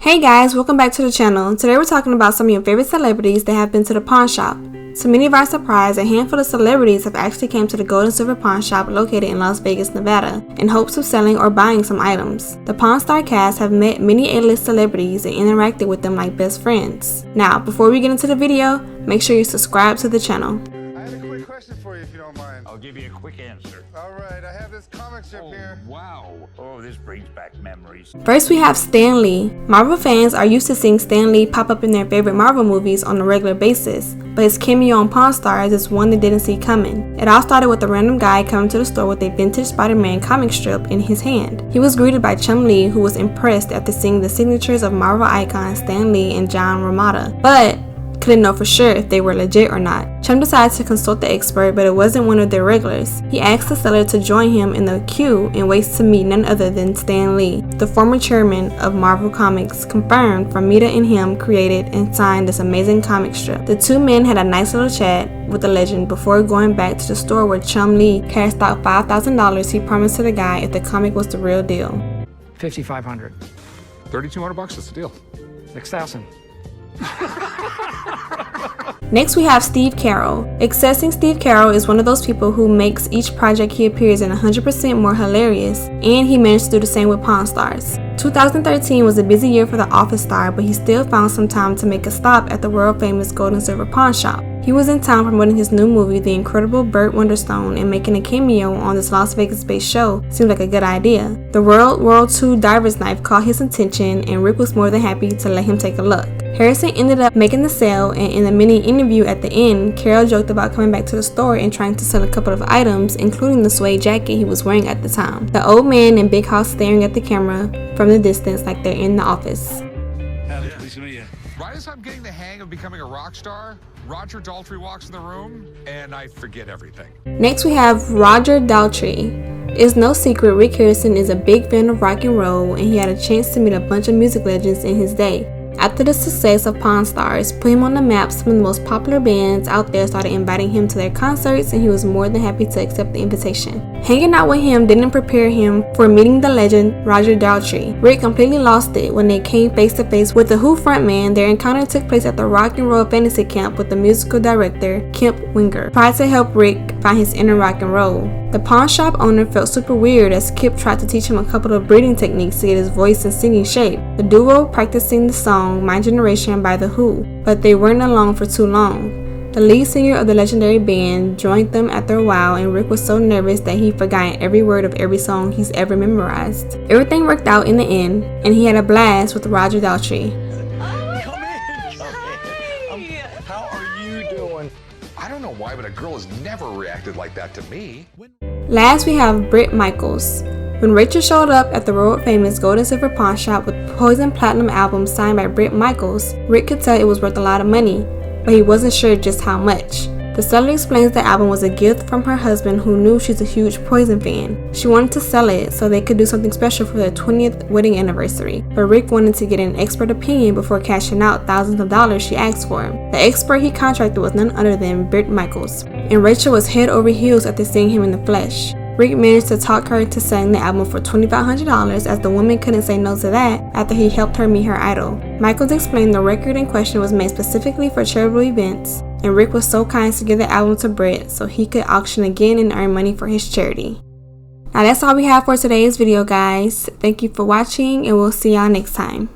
Hey guys, welcome back to the channel. Today we're talking about some of your favorite celebrities that have been to the pawn shop. To many of our surprise, a handful of celebrities have actually came to the Gold and Silver Pawn Shop located in Las Vegas, Nevada, in hopes of selling or buying some items. The Pawn Star cast have met many A-list celebrities and interacted with them like best friends. Now, before we get into the video, make sure you subscribe to the channel. I had a quick question for you if you don't mind. I'll give you a quick answer. Alright, I have this comic strip here. Wow. Oh, this brings back memories. First we have Stan Lee. Marvel fans are used to seeing Stan Lee pop up in their favorite Marvel movies on a regular basis, but his cameo on Pawn Stars is one they didn't see coming. It all started with a random guy coming to the store with a vintage Spider-Man comic strip in his hand. He was greeted by Chum-Li, who was impressed after seeing the signatures of Marvel icons Stan Lee and John Romita, but couldn't know for sure if they were legit or not. Chum decided to consult the expert, but it wasn't one of their regulars. He asked the seller to join him in the queue and waits to meet none other than Stan Lee. The former chairman of Marvel Comics confirmed Romita and him created and signed this amazing comic strip. The two men had a nice little chat with the legend before going back to the store where Chum-Li cashed out $5,000 he promised to the guy if the comic was the real deal. $5,500. $3,200, that's the deal. $6,000. Next we have Steve Carell. Accessing Steve Carell is one of those people who makes each project he appears in 100% more hilarious, and he managed to do the same with Pawn Stars. 2013 was a busy year for the Office star, but he still found some time to make a stop at the world famous Gold and Silver Pawn Shop. He was in town promoting his new movie, The Incredible Burt Wonderstone, and making a cameo on this Las Vegas-based show seemed like a good idea. The World War II diver's knife caught his attention, and Rick was more than happy to let him take a look. Harrison ended up making the sale, and in a mini interview at the end, Carell joked about coming back to the store and trying to sell a couple of items, including the suede jacket he was wearing at the time. The old man and Big House staring at the camera from the distance like they're in the office. Right as I'm getting the hang of becoming a rock star, Roger Daltrey walks in the room, and I forget everything. Next we have Roger Daltrey. It's no secret Rick Harrison is a big fan of rock and roll, and he had a chance to meet a bunch of music legends in his day. After the success of Pawn Stars put him on the map, some of the most popular bands out there started inviting him to their concerts, and he was more than happy to accept the invitation. Hanging out with him didn't prepare him for meeting the legend Roger Daltrey. Rick completely lost it when they came face to face with the Who frontman. Their encounter took place at the Rock and Roll Fantasy Camp with the musical director Kemp Winger, tried to help Rick find his inner rock and roll. The pawn shop owner felt super weird as Kip tried to teach him a couple of breathing techniques to get his voice and singing shape. The duo practicing the song My Generation by The Who, but they weren't alone for too long. The lead singer of the legendary band joined them after a while, and Rick was so nervous that he forgot every word of every song he's ever memorized. Everything worked out in the end, and he had a blast with Roger Daltrey. Come in. How are you doing? I don't know why, but a girl has never reacted like that to me. Last we have Bret Michaels. When Rachel showed up at the world famous Gold and Silver Pawn Shop with Poison Platinum album signed by Bret Michaels, Rick could tell it was worth a lot of money, but he wasn't sure just how much. The seller explains the album was a gift from her husband, who knew she's a huge Poison fan. She wanted to sell it so they could do something special for their 20th wedding anniversary, but Rick wanted to get an expert opinion before cashing out thousands of dollars she asked for. The expert he contracted was none other than Bret Michaels, and Rachel was head over heels after seeing him in the flesh. Rick managed to talk her into selling the album for $2,500, as the woman couldn't say no to that after he helped her meet her idol. Michaels explained the record in question was made specifically for charitable events, and Rick was so kind to give the album to Bret so he could auction again and earn money for his charity. Now that's all we have for today's video, guys. Thank you for watching, and we'll see y'all next time.